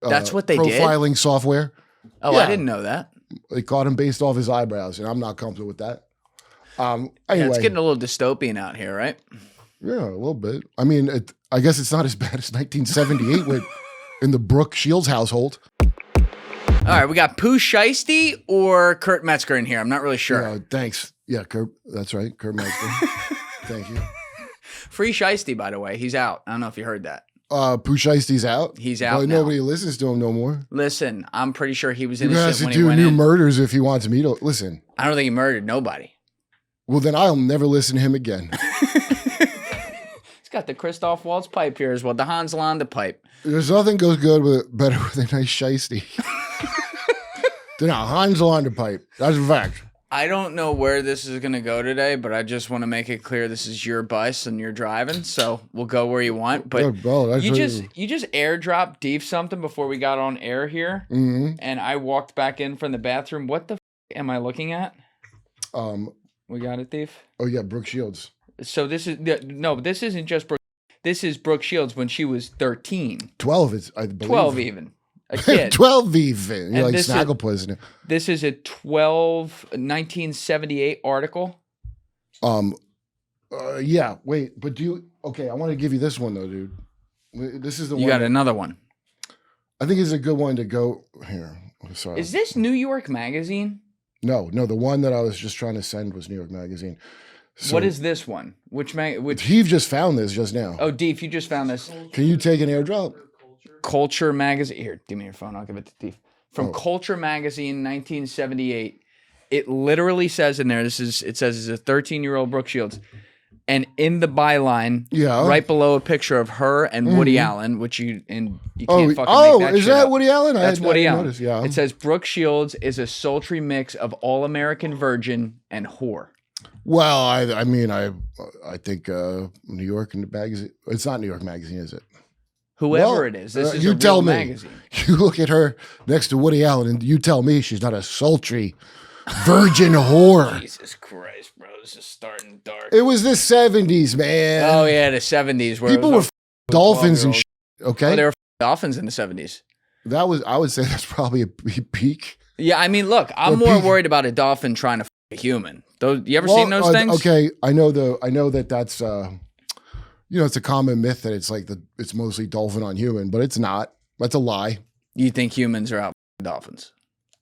That's what they did? Profiling software. Oh, Yeah. I didn't know that. They caught him based off his eyebrows, and I'm not comfortable with that. Anyway. Yeah, it's getting a little dystopian out here, right? Yeah, a little bit. I mean, I guess it's not as bad as 1978 in the Brooke Shields household. All right, we got Pooh Shiesty or Kurt Metzger in here. I'm not really sure. Yeah, thanks. Yeah, Kurt. That's right, Kurt Metzger. Thank you. Free Shiesty, by the way. He's out. I don't know if you heard that. Pooh Shiesty's out. He's out. Well, now. nobody listens to him no more. Listen, I'm pretty sure he was He innocent has to when he do went new in. murders if he wants me to listen. I don't think he murdered nobody. Well, then I'll never listen to him again. He's got the Christoph Waltz pipe here as well. The Hans Landa pipe. There's nothing goes good better with a nice shiesty than a Hans Landa pipe. That's a fact. I don't know where this is going to go today, but I just want to make it clear this is your bus and you're driving, so we'll go where you want. But you just airdropped Deef something before we got on air here, and I walked back in from the bathroom. What the am I looking at? We got it, Deef? Oh, yeah, Brooke Shields. So this is no, this isn't just Brooke. This is Brooke Shields when she was 13. 12, I believe. 12 even. A kid. 12 even. You're like Snagglepuss. This is a 1978 article. Yeah, wait, but okay, I want to give you this one though, dude. This is the one. You got another one. I think it's a good one to go here. Sorry. Is this New York Magazine? No, the one that I was just trying to send was New York Magazine. So, what is this one? Which Heave just found this just now. Oh, Deef, you just found this. Can you take an airdrop? Culture Magazine. Here, give me your phone. I'll give it to Deef. From Culture Magazine, 1978. It literally says in there, it says it's a 13-year-old Brooke Shields. And in the byline, right below a picture of her and Woody Allen, which you can't fucking make that is shit that up. Woody Allen? That's Woody Allen. Notice, yeah. It says Brooke Shields is a sultry mix of all-American virgin and whore. Well, I think New York Magazine. It's not New York Magazine, is it? Whoever it is, this is a real magazine. You look at her next to Woody Allen, and you tell me she's not a sultry virgin whore. Jesus Christ, bro, this is starting dark. It was the 70s, man. Oh yeah, the 70s. Where people were dolphins and shit. Okay, there were dolphins in the 70s. I would say that's probably a peak. Yeah, I mean, look, I'm more worried about a dolphin trying to f a human. You ever seen those things? Okay, I know that's it's a common myth that it's mostly dolphin on human, but it's not. That's a lie. You think humans are out f dolphins?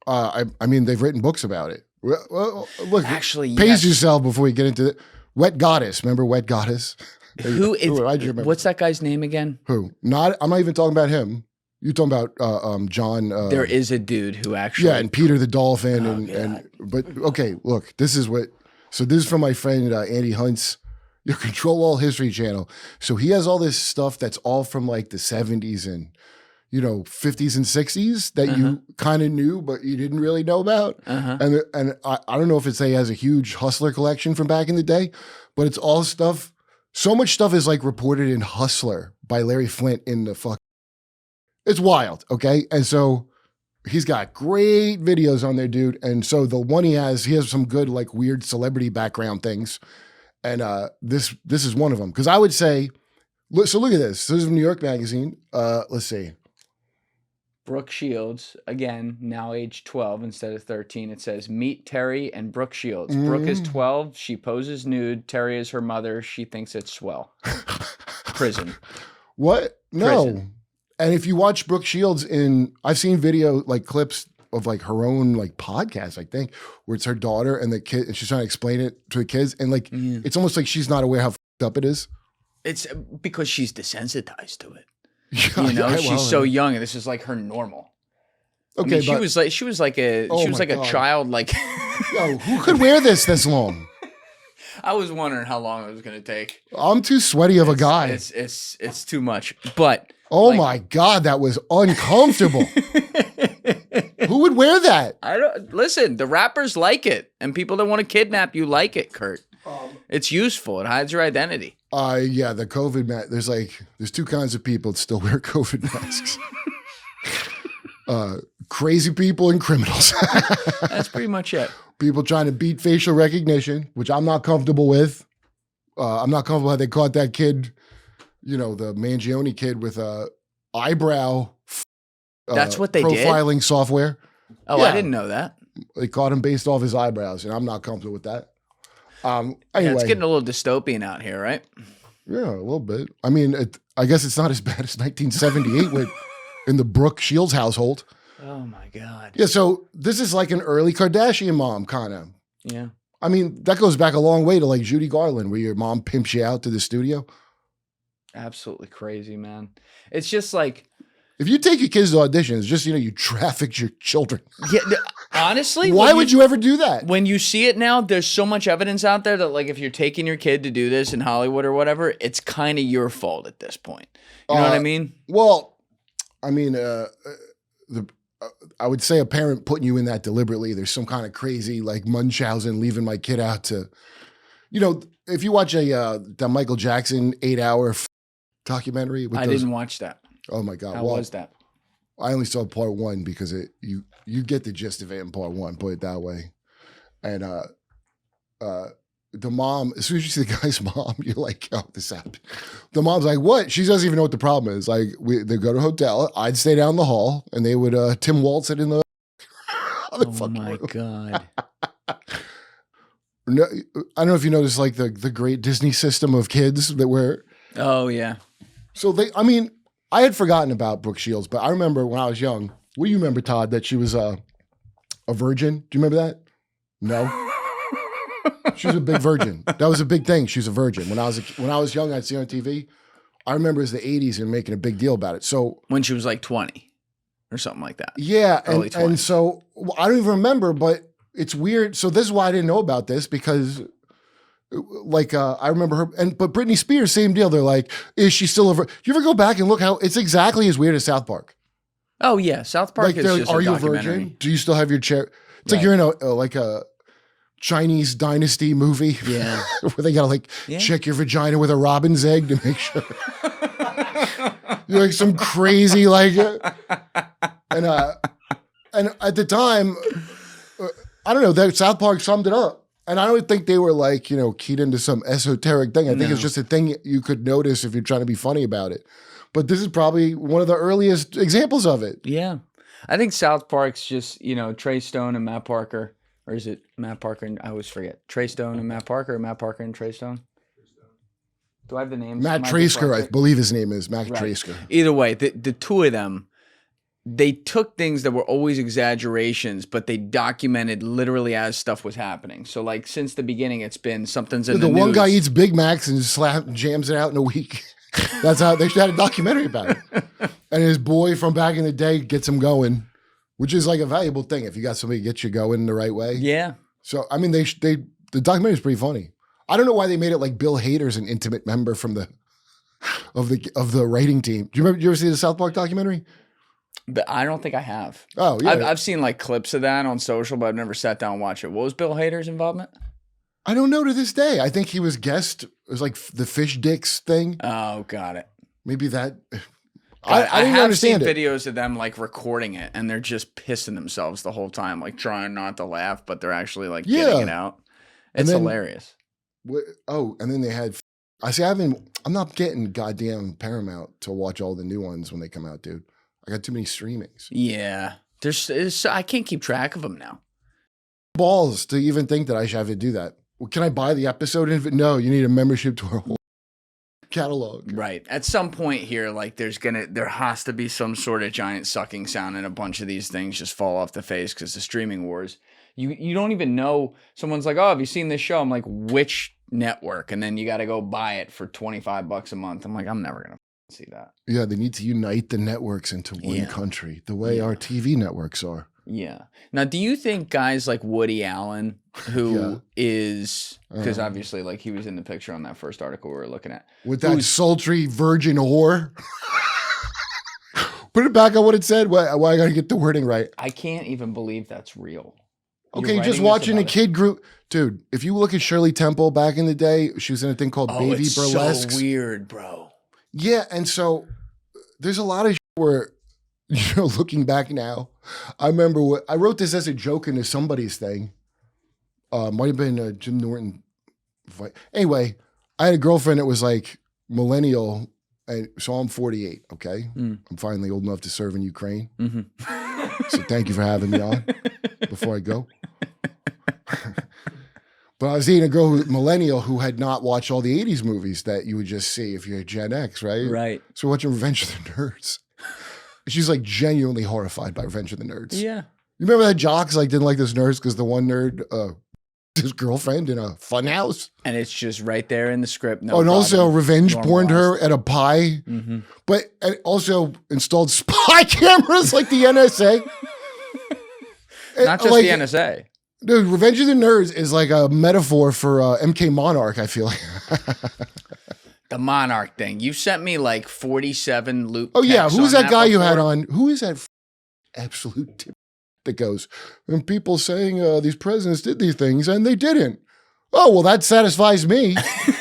I mean, they've written books about it. Well, look, actually, pace yourself before we get into it. Wet Goddess, remember Wet Goddess? What's that guy's name again? Who? I'm not even talking about him. You're talking about John. There is a dude who actually. Yeah, and Peter the Dolphin, but okay, look, this is from my friend Andy Hunt's Your Control All History channel. So he has all this stuff that's all from like the 70s and 50s and 60s that you kind of knew, but you didn't really know about. And I don't know if he has a huge Hustler collection from back in the day, but it's all stuff. So much stuff is like reported in Hustler by Larry Flint in the fuck. It's wild, okay? And so he's got great videos on there, dude. And so the one he has some good like weird celebrity background things. And this is one of them. Because I would say, so look at this. This is from New York Magazine. Let's see. Brooke Shields, again, now age 12 instead of 13. It says, meet Terry and Brooke Shields. Brooke is 12. She poses nude. Terry is her mother. She thinks it's swell. Prison. What? No. Prison. And if you watch Brooke Shields I've seen video like clips of like her own like podcast, I think, where it's her daughter and the kid, and she's trying to explain it to the kids. And like, it's almost like she's not aware how f***ed up it is. It's because she's desensitized to it. She's so young, and this is like her normal. Okay, she was like a child. Like, yo, who could wear this long? I was wondering how long it was going to take. I'm too sweaty of a guy. It's too much. But my God, that was uncomfortable. Who would wear that? Listen. The rappers like it, and people that want to kidnap you like it, Kurt. It's useful. It hides your identity. Yeah, the COVID mask. There's two kinds of people that still wear COVID masks. Crazy people and criminals. That's pretty much it. People trying to beat facial recognition, which I'm not comfortable with. I'm not comfortable how they caught that kid, the Mangione kid with a eyebrow That's what they profiling software. Oh, yeah. I didn't know that. They caught him based off his eyebrows, and I'm not comfortable with that. Anyway, it's getting a little dystopian out here, right? Yeah, a little bit. I mean, I guess it's not as bad as 1978 in the Brooke Shields household. Oh my God. Yeah, so this is like an early Kardashian mom, kind of. Yeah. I mean, that goes back a long way to like Judy Garland, where your mom pimps you out to the studio. Absolutely crazy, man. It's just like, if you take your kids to auditions, just, you trafficked your children. Yeah, honestly. Why would you ever do that? When you see it now, there's so much evidence out there that, like, if you're taking your kid to do this in Hollywood or whatever, it's kind of your fault at this point. You know what I mean? Well, I mean, I would say a parent putting you in that deliberately. There's some kind of crazy, like, Munchausen leaving my kid out to, if you watch the Michael Jackson 8-hour documentary. I didn't watch that. Oh my God! How was that? I only saw part one because you get the gist of it in part one. Put it that way. And the mom, as soon as you see the guy's mom, you're like, "Oh, this happened." The mom's like, "What?" She doesn't even know what the problem is. Like, they go to a hotel. I'd stay down the hall, and they would Tim Waltz it in the. Oh my God! No, I don't know if you noticed, like the great Disney system of kids that were. Oh yeah. So I had forgotten about Brooke Shields, but I remember when I was young. What do you remember, Todd? That she was a virgin. Do you remember that? No. She was a big virgin. That was a big thing. She was a virgin. When I was young, I'd see her on TV. I remember it was the 80s and making a big deal about it. So when she was like 20 or something like that. Yeah, and so I don't even remember, but it's weird. So this is why I didn't know about this, because like I remember her, but Britney Spears, same deal. They're like, is she still a virgin? You ever go back and look how it's exactly as weird as South Park? Oh yeah, South Park like, is just are a you a documentary. virgin? Do you still have your chair? It's like you're in a Chinese dynasty movie. Yeah. Where they gotta check your vagina with a robin's egg to make sure. You're like some crazy and at the time, I don't know, that South Park summed it up. And I don't think they were keyed into some esoteric thing. I think it's just a thing you could notice if you're trying to be funny about it. But this is probably one of the earliest examples of it. Yeah. I think South Park's just, Trey Stone and Matt Parker. Or is it Matt Parker and I always forget. Trey Stone and Matt Parker, or Matt Parker and Trey Stone? Do I have the names? Matt Trasker, I believe his name is Matt Trasker. Either way, the two of them, they took things that were always exaggerations, but they documented literally as stuff was happening. So, since the beginning, it's been something's in the news. The one guy eats Big Macs and jams it out in a week. That's how they had a documentary about it. And his boy from back in the day gets him going, which is like a valuable thing if you got somebody to get you going in the right way. Yeah. So, I mean, the documentary is pretty funny. I don't know why they made it like Bill Hader's an intimate member from of the writing team. Do you ever see the South Park documentary? But I don't think I have. Oh, yeah. I've seen clips of that on social, but I've never sat down and watched it. What was Bill Hader's involvement? I don't know to this day. I think he was guest. It was like the fish dicks thing. Oh, got it. Maybe that. I didn't understand seen videos of them recording it, and they're just pissing themselves the whole time, trying not to laugh, but they're actually getting it out. It's hilarious. And then they had. I'm not getting goddamn Paramount to watch all the new ones when they come out, dude. I got too many streamings. Yeah. I can't keep track of them now. Balls to even think that I should have to do that. Well, can I buy the episode? No, you need a membership to our whole catalog. Right. At some point here, there has to be some sort of giant sucking sound, and a bunch of these things just fall off the face because the streaming wars. You don't even know. Someone's like, oh, have you seen this show? I'm like, which network? And then you got to go buy it for $25 a month. I'm like, I'm never going to see that. Yeah, they need to unite the networks into one country, the way our TV networks are. Yeah. Now, do you think guys like Woody Allen, who is, because obviously he was in the picture on that first article we were looking at. With that sultry virgin whore. Put it back on what it said. Why I got to get the wording right. I can't even believe that's real. Okay, just watching a kid group. Dude, if you look at Shirley Temple back in the day, she was in a thing called Baby Burlesque. So weird, bro. Yeah, and so there's a lot of shit where, looking back now, I remember I wrote this as a joke into somebody's thing. Might have been Jim Norton. Anyway, I had a girlfriend that was millennial, And so I'm 48, okay? I'm finally old enough to serve in Ukraine. So thank you for having me on before I go. But I was dating a girl, millennial, who had not watched all the 80s movies that you would just see if you're Gen X, right? Right. So we're watching Revenge of the Nerds. She's like genuinely horrified by Revenge of the Nerds. Yeah. You remember that jocks like didn't like this Nerds because the one nerd, his girlfriend in a fun house. And it's just right there in the script. No and also revenge porned her at a pie, but also installed spy cameras like the NSA. Not just like, the NSA. Dude, Revenge of the Nerds is like a metaphor for MK Monarch, I feel like. The Monarch thing. You sent me like 47 loop. Oh, yeah. Who's that guy you had on? Who is that absolute tip that goes, and people saying these presidents did these things and they didn't. Oh, well, that satisfies me,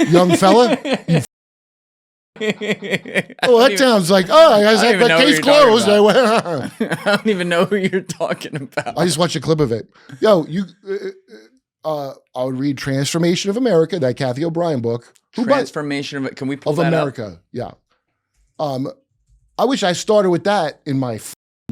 young fella. That sounds like, I guess that case closed. I don't even know who you're talking about. I just watched a clip of it. Yo, I would read Transformation of America, that Kathy O'Brien book. Transformation of it. Can we pull that America? Up? Yeah. I wish I started with that in my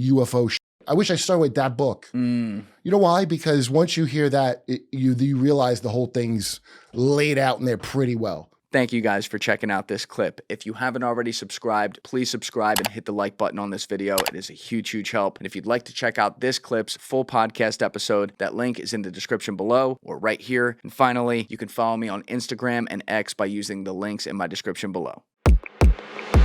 UFO shit. I wish I started with that book. You know why? Because once you hear that, you realize the whole thing's laid out in there pretty well. Thank you guys for checking out this clip. If you haven't already subscribed, please subscribe and hit the like button on this video. It is a huge, huge help. And if you'd like to check out this clip's full podcast episode, that link is in the description below or right here. And finally, you can follow me on Instagram and X by using the links in my description below.